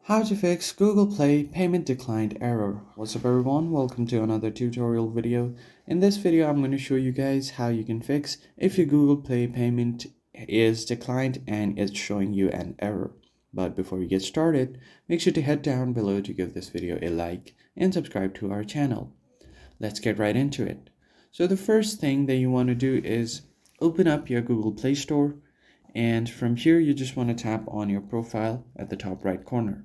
How to fix Google Play payment declined error. What's up everyone, welcome to another tutorial video. In this video I'm going to show you guys how you can fix if your Google Play payment is declined and it's showing you an error. But before we get started, make sure to head down below to give this video a like and subscribe to our channel. Let's get right into it. So the first thing that you want to do is open up your Google Play Store, and from here you just want to tap on your profile at the top right corner.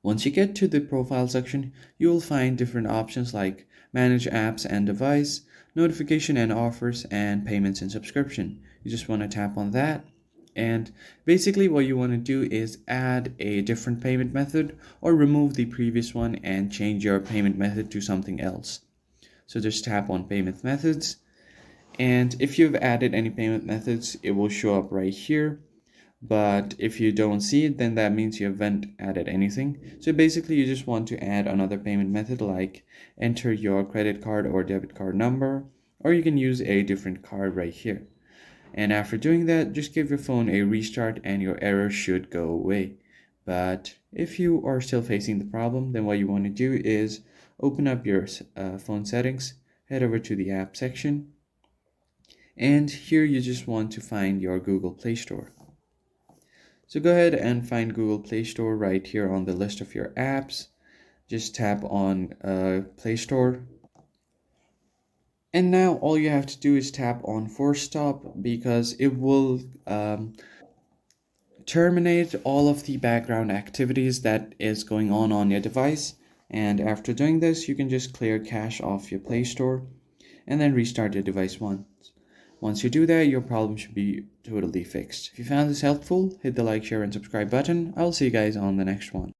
Once you get to the profile section, you will find different options like manage apps and device, notification and offers, and payments and subscription. You just want to tap on that. And basically what you want to do is add a different payment method or remove the previous one and change your payment method to something else. So just tap on payment methods. And if you've added any payment methods, it will show up right here. But if you don't see it, then that means you haven't added anything. So basically you just want to add another payment method, like enter your credit card or debit card number, or you can use a different card right here. And after doing that, just give your phone a restart and your error should go away. But if you are still facing the problem, then what you want to do is open up your phone settings, head over to the app section, and here you just want to find your Google Play Store. So go ahead and find Google Play Store right here on the list of your apps. Just tap on Play Store. And now all you have to do is tap on Force Stop, because it will terminate all of the background activities that is going on your device. And after doing this, you can just clear cache off your Play Store and then restart your device once. Once you do that, your problem should be totally fixed. If you found this helpful, hit the like, share, and subscribe button. I'll see you guys on the next one.